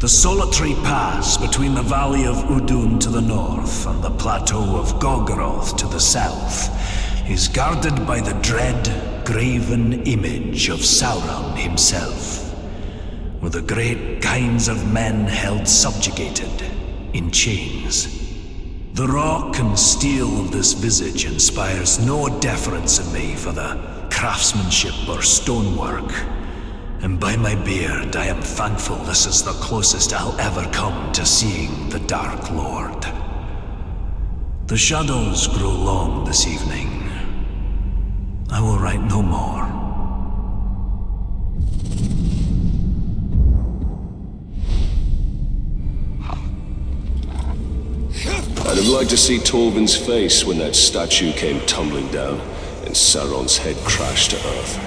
The solitary pass between the valley of Udun to the north and the plateau of Gorgoroth to the south is guarded by the dread, graven image of Sauron himself, with the great kinds of men held subjugated in chains. The rock and steel of this visage inspires no deference in me for the craftsmanship or stonework. And by my beard, I am thankful this is the closest I'll ever come to seeing the Dark Lord. The shadows grow long this evening. I will write no more. I'd have liked to see Torvin's face when that statue came tumbling down and Sauron's head crashed to earth.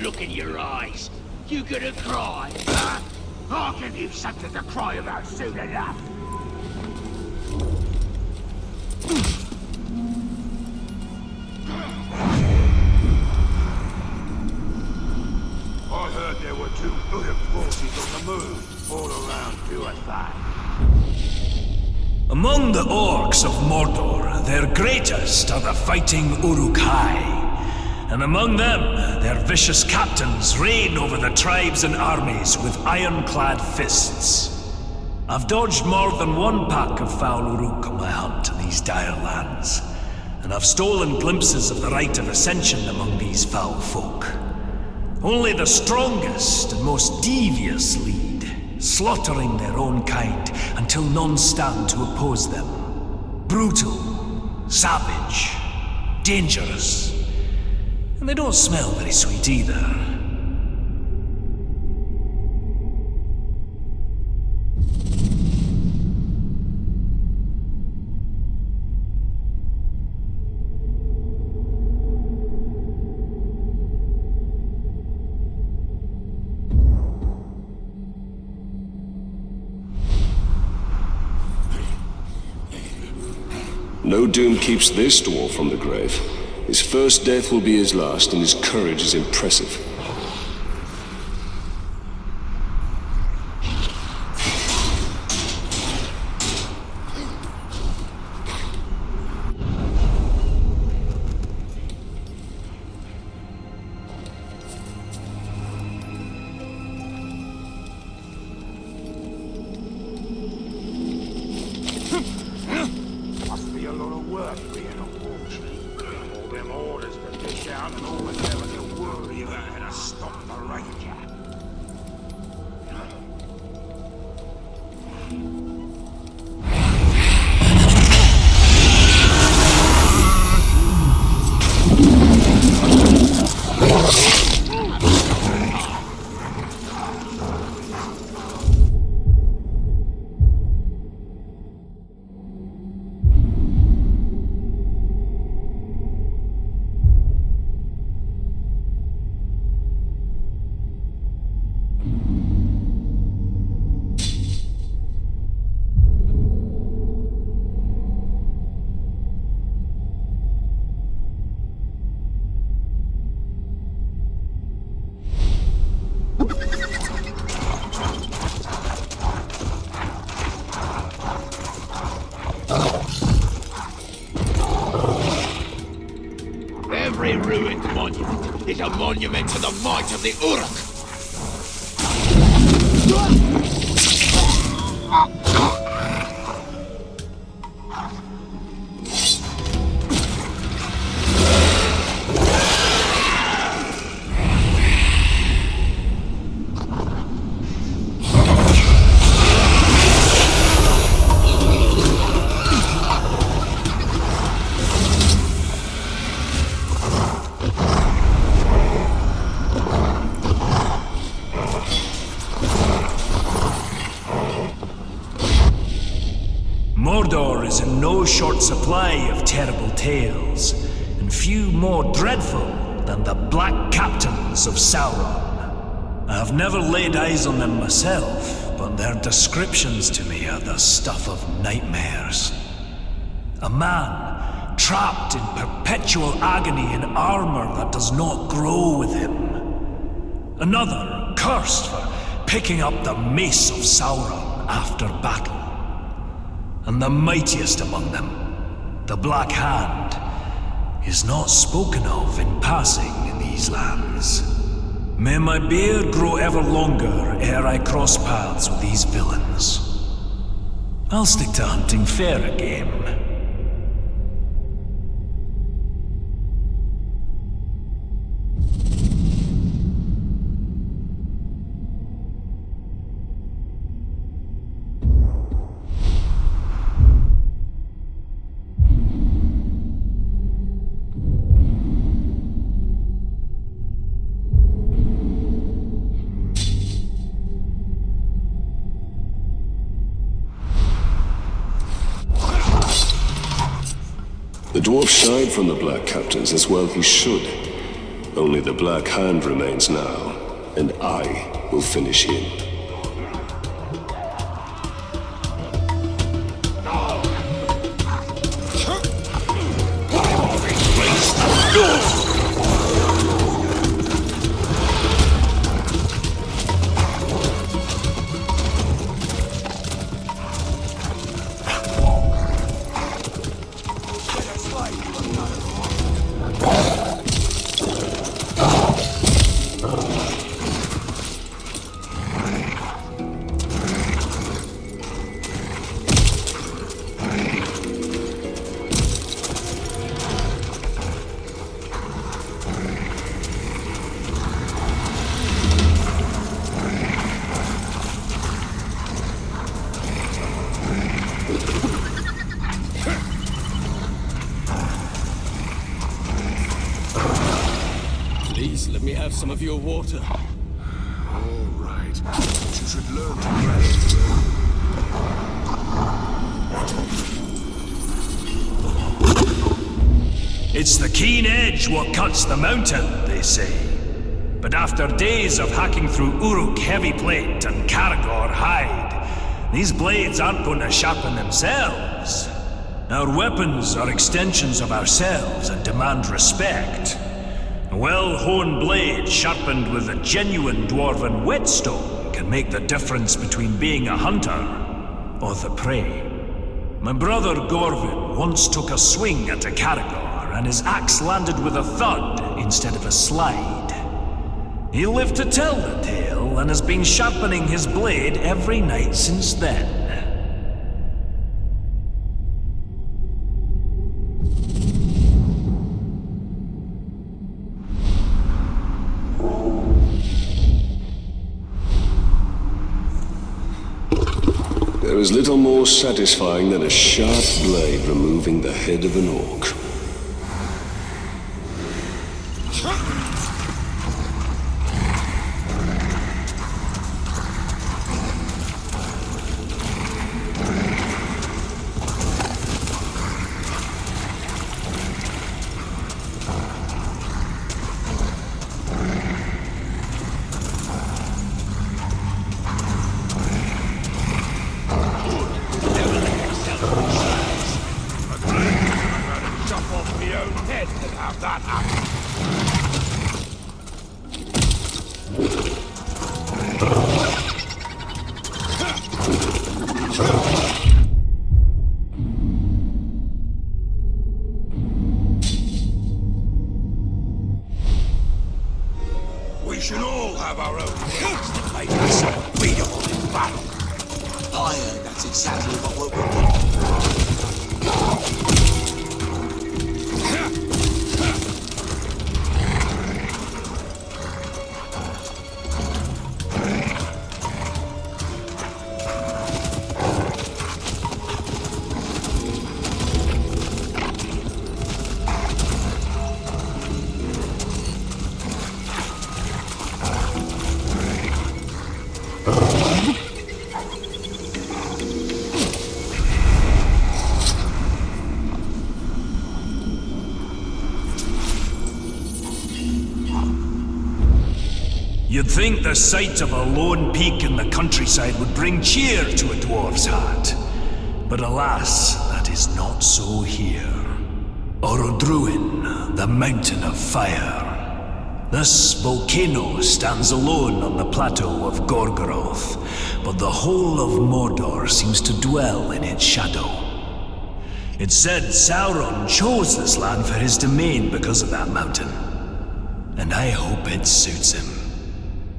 Look in your eyes. You gonna cry, huh? I'll give you something to cry about soon enough. I heard there were 2 Uruk forces on the move, all around Duathan. Among the orcs of Mordor, their greatest are the fighting Uruk-hai. And among them, their vicious captains reign over the tribes and armies with ironclad fists. I've dodged more than one pack of foul Uruk on my hunt to these dire lands, and I've stolen glimpses of the rite of ascension among these foul folk. Only the strongest and most devious lead, slaughtering their own kind until none stand to oppose them. Brutal, savage, dangerous. And they don't smell very sweet either. No doom keeps this dwarf from the grave. His first death will be his last, and his courage is impressive. Must be a lot of work being a wolf. All them orders to dish out and all the devil to worry about how to stop the ranger. Every ruined monument is a monument to the might of the Uruk. Mordor is in no short supply of terrible tales, and few more dreadful than the Black Captains of Sauron. I have never laid eyes on them myself, but their descriptions to me are the stuff of nightmares. A man trapped in perpetual agony in armor that does not grow with him. Another cursed for picking up the mace of Sauron after battle. And the mightiest among them, the Black Hand, is not spoken of in passing in these lands. May my beard grow ever longer ere I cross paths with these villains. I'll stick to hunting fairer game. The dwarf shied from the Black Captains, as well he should. Only the Black Hand remains now, and I will finish him. Please let me have some of your water. All right. But you should learn to rest. It's the keen edge what cuts the mountain, they say. But after days of hacking through Uruk heavy plate and Karagor hide, these blades aren't going to sharpen themselves. Our weapons are extensions of ourselves and demand respect. A well-honed blade sharpened with a genuine dwarven whetstone can make the difference between being a hunter or the prey. My brother Gorvin once took a swing at a Karagor, and his axe landed with a thud instead of a slide. He lived to tell the tale and has been sharpening his blade every night since then. There is little more satisfying than a sharp blade removing the head of an orc. We should all have our own ways that make us unbeatable in battle. I heard that's exactly what we're doing. You'd think the sight of a lone peak in the countryside would bring cheer to a dwarf's heart. But alas, that is not so here. Orodruin, the mountain of fire. This volcano stands alone on the plateau of Gorgoroth, but the whole of Mordor seems to dwell in its shadow. It's said Sauron chose this land for his domain because of that mountain. And I hope it suits him.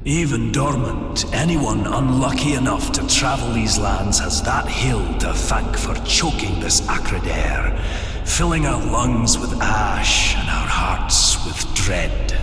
Even dormant, anyone unlucky enough to travel these lands has that hill to thank for choking this acrid air, filling our lungs with ash and our hearts with dread.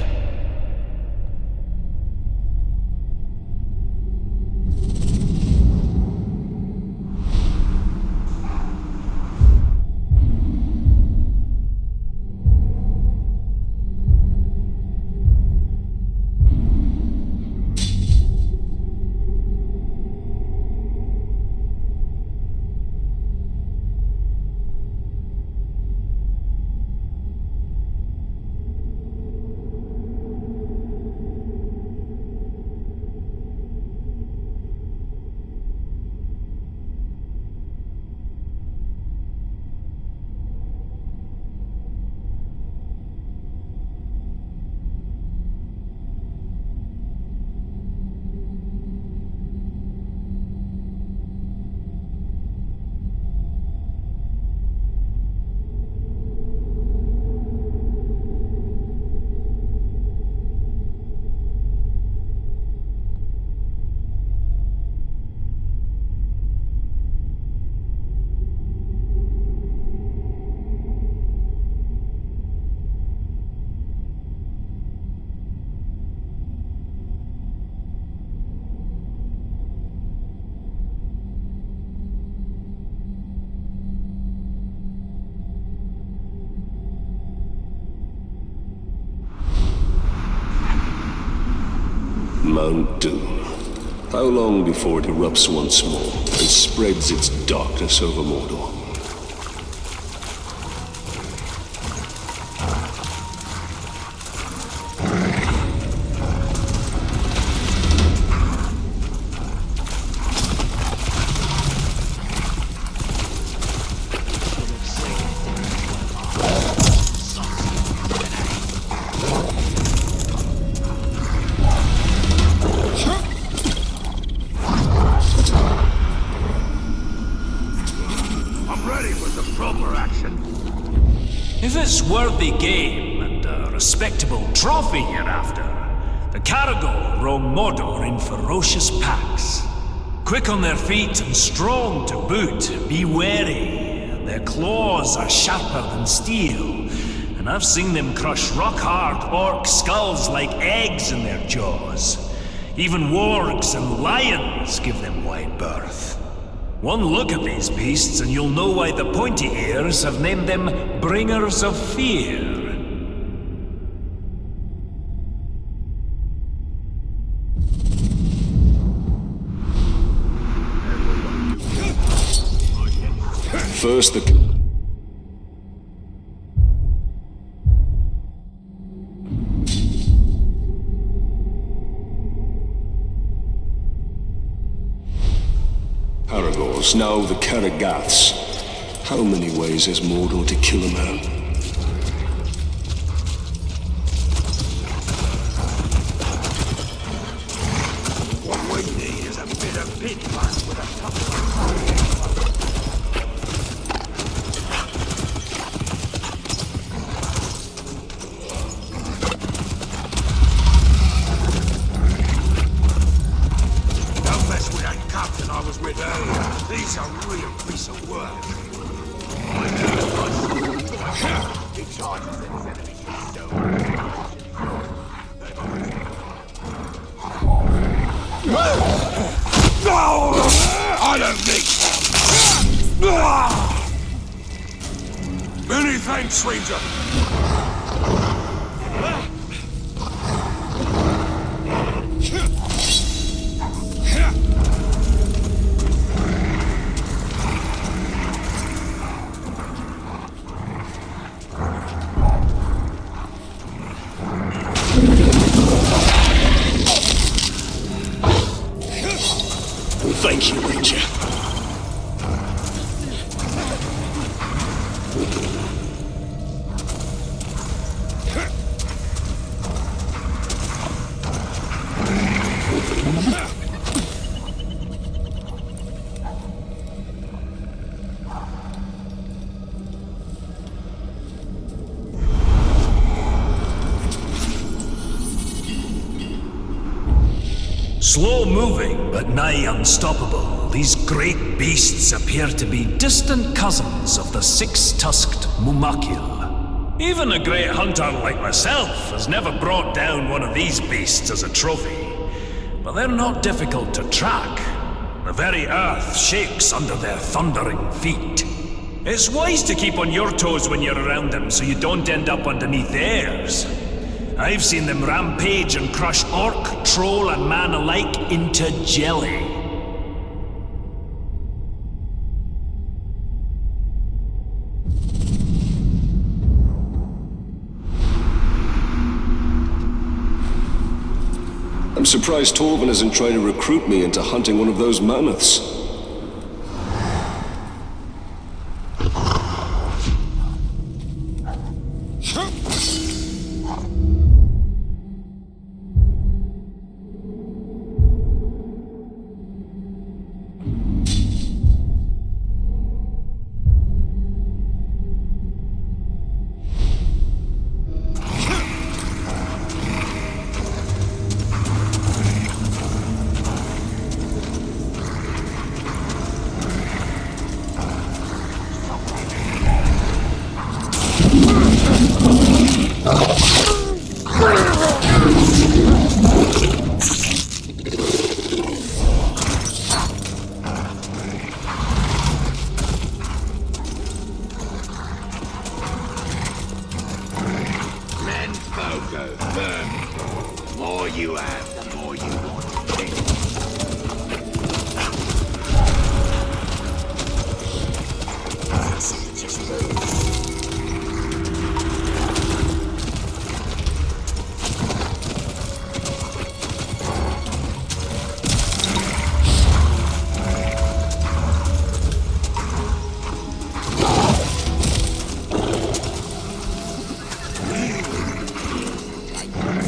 Mount Doom. How long before it erupts once more and spreads its darkness over Mordor? If it's worthy game and a respectable trophy you're after, the Caragor roam Mordor in ferocious packs. Quick on their feet and strong to boot, be wary. Their claws are sharper than steel, and I've seen them crush rock-hard orc skulls like eggs in their jaws. Even wargs and lions give them wide berth. One look at these beasts and you'll know why the pointy ears have named them Bringers of Fear. First the... Caragors, now the Caragaths. How many ways has Mordor to kill a man? What we need is a bit of pit fun with a couple of... I don't think. Many thanks, stranger. Thank you, Ranger. Slow-moving, but nigh unstoppable, these great beasts appear to be distant cousins of the six-tusked Mumakil. Even a great hunter like myself has never brought down one of these beasts as a trophy. But they're not difficult to track. The very earth shakes under their thundering feet. It's wise to keep on your toes when you're around them so you don't end up underneath theirs. I've seen them rampage and crush orc, troll, and man alike into jelly. I'm surprised Torvin isn't trying to recruit me into hunting one of those mammoths.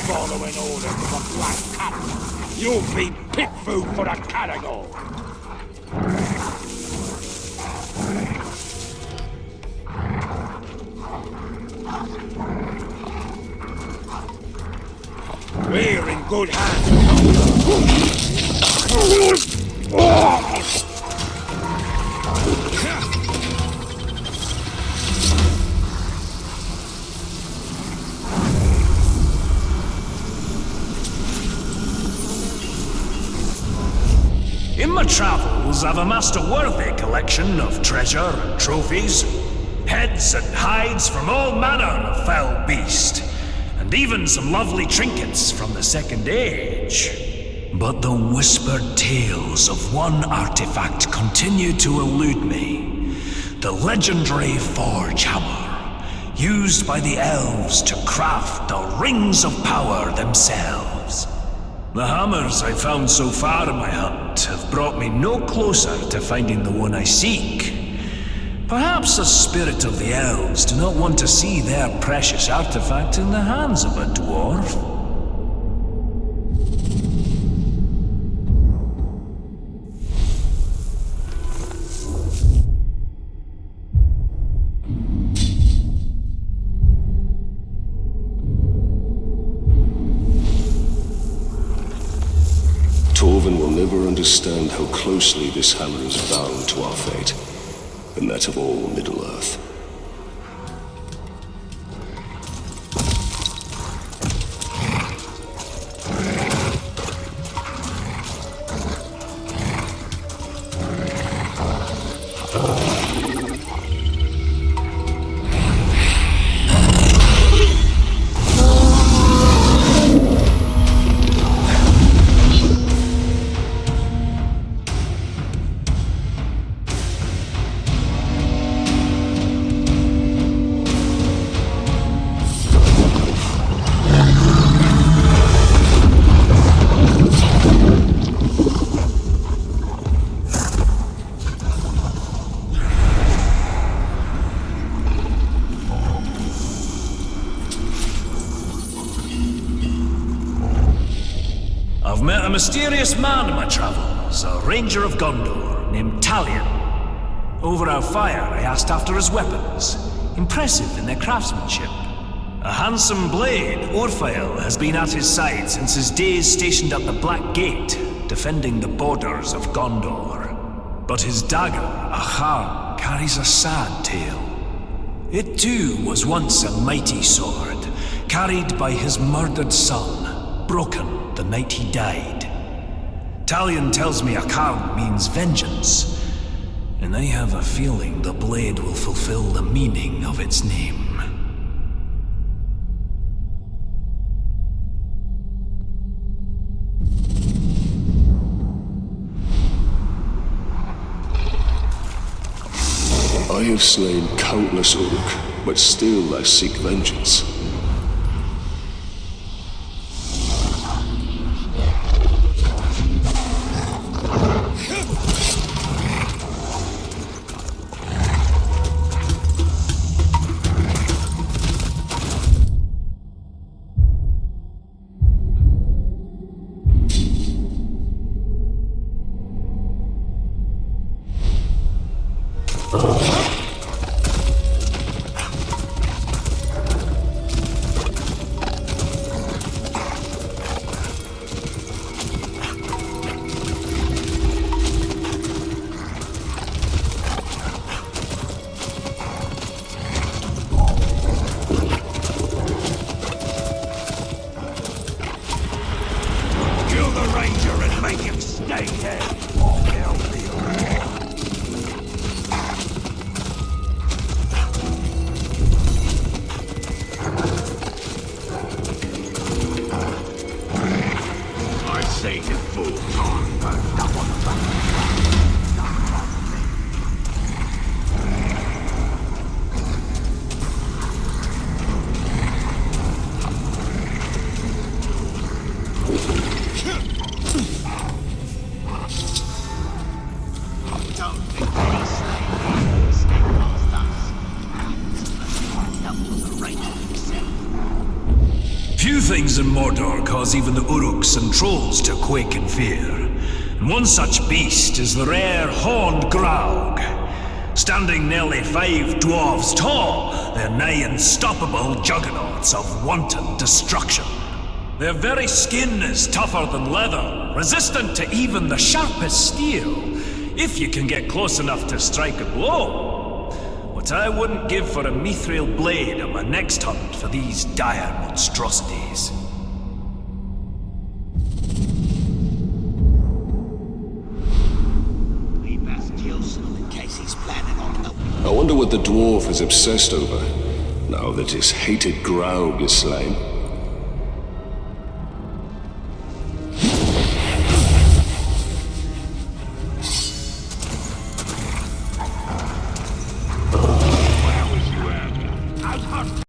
Following orders of the Black Captain, you'll be pit food for the Cadagal. We're in good hands. In my travels, I've amassed a worthy collection of treasure and trophies, heads and hides from all manner of foul beast, and even some lovely trinkets from the Second Age. But the whispered tales of one artifact continue to elude me. The legendary Forge Hammer, used by the elves to craft the Rings of Power themselves. The hammers I've found so far in my hunt have brought me no closer to finding the one I seek. Perhaps the spirit of the elves do not want to see their precious artifact in the hands of a dwarf. Torvin will never understand how closely this hammer is bound to our fate, and that of all Middle-earth. I've met a mysterious man in my travels, a ranger of Gondor named Talion. Over our fire, I asked after his weapons, impressive in their craftsmanship. A handsome blade, Orphael, has been at his side since his days stationed at the Black Gate, defending the borders of Gondor. But his dagger, Ahar, carries a sad tale. It too was once a mighty sword, carried by his murdered son, broken the night he died. Talion tells me Ahar means vengeance, and I have a feeling the blade will fulfill the meaning of its name. I have slain countless Uruk, but still I seek vengeance. Few things in Mordor cause even the Uruks and Trolls to quake in fear. And one such beast is the rare horned Graug. Standing nearly 5 dwarves tall, they're nigh unstoppable juggernauts of wanton destruction. Their very skin is tougher than leather, resistant to even the sharpest steel, if you can get close enough to strike a blow. What I wouldn't give for a mithril blade on my next hunt for these dire monstrosities. We best kill some in case he's planning on helping. I wonder what the dwarf is obsessed over, now that his hated Graug is slain.